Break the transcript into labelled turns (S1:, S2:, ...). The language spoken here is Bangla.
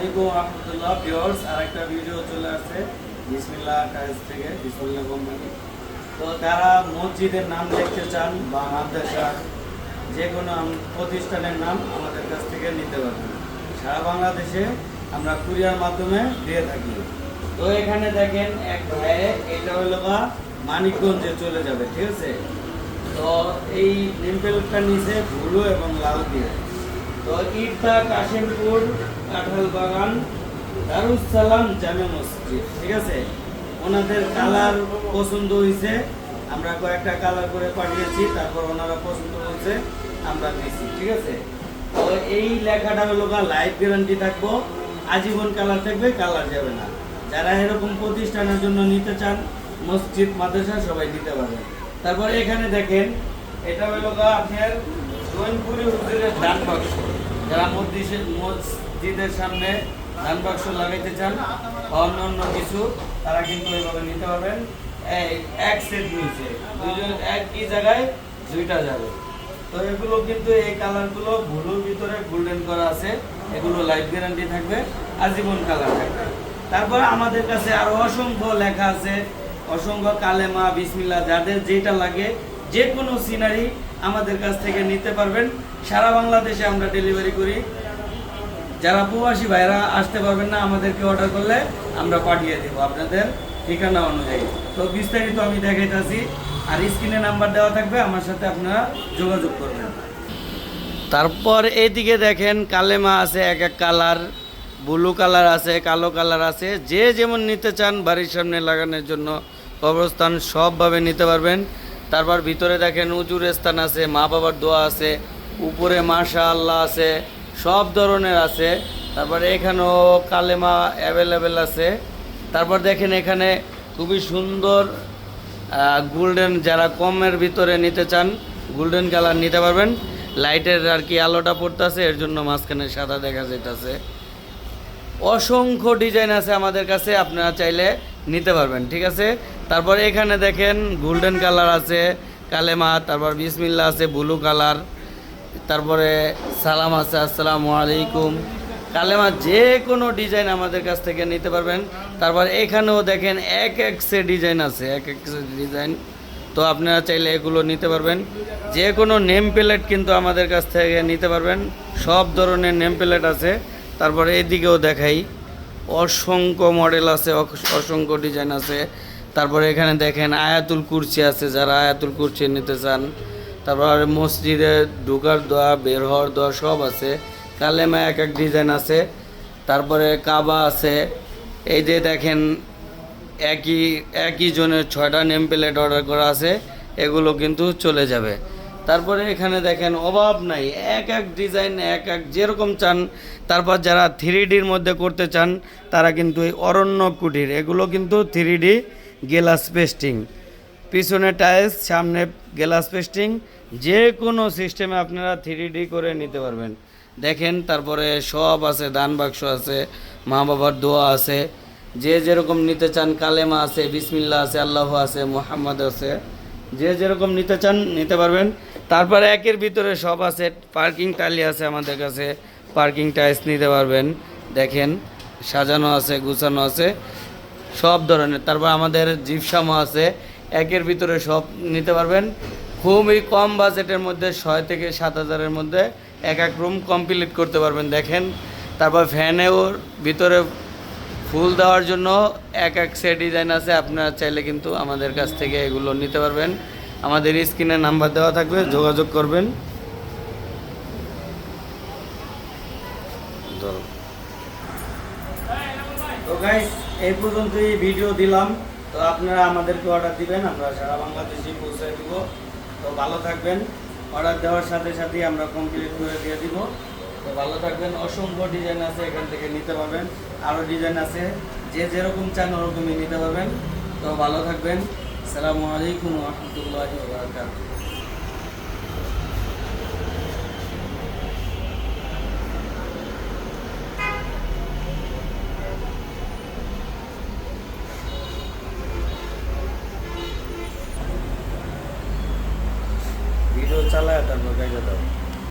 S1: আলাইকুম রহমতুল্লাহ ভিউয়ার্স, আরেকটা ভিডিও চলে আসছে বিসমিল্লাহ টাইলস থেকে, বিসমিল্লাহ কোম্পানি। তো যারা মসজিদের নাম লিখতে চান বা মাদ্রাসা যে কোনো প্রতিষ্ঠানের নাম আমাদের কাছ থেকে নিতে পারবেন। সারা বাংলাদেশে আমরা কুরিয়ার মাধ্যমে দিয়ে থাকি। তো এখানে দেখেন এক ভাইয়ে, এটা হলো মানিকগঞ্জে চলে যাবে, ঠিক আছে। তো এই নেমপ্লেটটা নিচে ব্লু এবং লাল দিয়ে। তো ঈদটা কাশিমপুর কাঁঠাল বাগান দারুস সালাম জামে মসজিদ, ঠিক আছে। ওনাদের কালার পছন্দ হয়েছে, আমরা কয়েকটা কালার করে পাঠিয়েছি, তারপর ওনারা পছন্দ হয়েছে আমরা দিয়েছি, ঠিক আছে। তো এই লেখাটা হলো লাইফ গ্যারান্টি থাকবো, আজীবন কালার থাকবে, কালার যাবে না। যারা এরকম প্রতিষ্ঠানের জন্য নিতে চান, মসজিদ মাদ্রাসা সবাই নিতে পারবেন। তারপর এখানে দেখেন, এটা হলো আপনার জৈনপুরি হুজুরের দান বাক্স। যারা মসজিদের সামনে দান বাক্স লাগাইতে চান বা অন্য কিছু, তারা কিন্তু এইভাবে নিতে পারবেন। এক সেট নিচে দুইজন একই জায়গায় দুইটা যাবে। তো এগুলো কিন্তু এই কালারগুলো ব্লুর ভিতরে গোল্ডেন করা আছে, এগুলো লাইফ গ্যারান্টি থাকবে, আজীবন কালার থাকবে। তারপর আমাদের কাছে আরো অসংখ্য লেখা আছে, অসংখ্য কালেমা, বিসমিল্লাহ, যাদের যেটা লাগে যে কোনো সিনারি আমাদের কাছ থেকে নিতে পারবেন। সারা বাংলাদেশে আমরা ডেলিভারি করি। যারা প্রবাসী ভাইরা আসতে পারবেন না, আমাদেরকে অর্ডার করলে আমরা পাঠিয়ে দেবো আপনাদের ঠিকানা অনুযায়ী। তো বিস্তারিত আমি দেখাইতেছি, আর স্ক্রিনে নাম্বার দেওয়া থাকবে, আমার সাথে আপনারা যোগাযোগ করবেন। তারপর এইদিকে দেখেন কালেমা আছে, এক এক কালার, ব্লু কালার আছে, কালো কালার আছে, যে যেমন নিতে চান বাড়ির সামনে লাগানোর জন্য কবরস্থান সবভাবে নিতে পারবেন। তারপর ভিতরে দেখেন উজুর স্থান আছে, মা বাবার দোয়া আছে, উপরে মাশাআল্লাহ আছে, সব ধরনের আছে। তারপরে এখানেও কালেমা অ্যাভেলেবেল আছে। তারপর দেখেন এখানে খুবই সুন্দর গোল্ডেন, যারা কমের ভিতরে নিতে চান গোল্ডেন কালার নিতে পারবেন। লাইটের আর কি আলোটা পড়তেছে, এর জন্য মাঝখানে সাদা দেখা যাইতেছে। অসংখ্য ডিজাইন আছে আমাদের কাছে, আপনারা চাইলে নিতে পারবেন, ঠিক আছে। তারপর এখানে দেখেন গোল্ডেন কালার আছে কালেমা, তারপর বিসমিল্লাহ আছে ব্লু কালার, তারপরে সালাম আছে, আসসালামু আলাইকুম, কালেমা, যে কোনো ডিজাইন আমাদের কাছ থেকে নিতে পারবেন। তারপর এখানেও দেখেন এক এক সে ডিজাইন আছে, এক এক সে ডিজাইন। তো আপনারা চাইলে এগুলো নিতে পারবেন। যে কোনো নেম প্লেট কিন্তু আমাদের কাছ থেকে নিতে পারবেন, সব ধরনের নেম প্লেট আছে। তারপরে এদিকেও দেখাই, অসংখ্য মডেল আছে, অসংখ্য ডিজাইন আছে। তারপরে এখানে দেখেন আয়াতুল কুরসি আছে, যারা আয়াতুল কুরসি নিতে চান। তারপরে মসজিদে ঢোকার দোয়া, বের হওয়ার দোয়া সব আছে। কালেমা এক এক ডিজাইন আছে। তারপরে কাবা আছে। এই যে দেখেন একই জনের 6টা নেম প্লেট অর্ডার করা আছে, এগুলো কিন্তু চলে যাবে। তারপরে এখানে দেখেন অভাব নাই, এক এক ডিজাইন এক এক যেরকম চান। তারপর যারা 3Dর মধ্যে করতে চান, তারা কিন্তু এই অরণ্য কুটির, এগুলো কিন্তু 3D গ্লাস পেস্টিং, পিছনে টাইলস, সামনে গ্লাস পেস্টিং, যে কোনো সিস্টেমে আপনারা 3D করে নিতে পারবেন। দেখেন তারপরে সব আছে, দান বাক্স আছে, মা বাবার দোয়া আছে, যে যেরকম নিতে চান, কালেমা আছে, বিসমিল্লাহ আছে, আল্লাহ আছে, মোহাম্মদ আছে, যে যেরকম নিতে চান নিতে পারবেন। তারপরে একের ভিতরে সব আছে, পার্কিং টাইলি আছে আমাদের কাছে, পার্কিং টাইলস নিতে পারবেন। দেখেন সাজানো আছে, গুছানো আছে, সব ধরনের। তারপর আমাদের জিপসামও আছে, একের ভিতরে সব নিতে পারবেন। খুবই কম বাজেটের মধ্যে 6 থেকে 7 হাজারের মধ্যে এক এক রুম কমপ্লিট করতে পারবেন। দেখেন তারপর ফ্যানেও ভিতরে ফুল দেওয়ার জন্য এক এক সে ডিজাইন আছে, আপনারা চাইলে কিন্তু আমাদের কাছ থেকে এগুলো নিতে পারবেন। আমাদের স্ক্রিনে নাম্বার দেওয়া থাকবে, যোগাযোগ করবেন। তো গাইস, এই পর্যন্তই ভিডিও দিলাম। তো আপনারা আমাদেরকে অর্ডার দিবেন, আমরা সারা বাংলাদেশে পৌঁছে দিব। তো ভালো থাকবেন, অর্ডার দেওয়ার সাথে সাথেই আমরা কমপ্লিট করে দিয়ে দিব। তো ভালো থাকবেন। অসংখ্য ডিজাইন আছে, এখান থেকে নিতে পারবেন। আরও ডিজাইন আছে, যে যেরকম চান ওরকমই নিতে পারবেন। তো ভালো থাকবেন। আসসালামু আলাইকুম ওয়া রাহমাতুল্লাহি ওয়া বারাকাতুহু।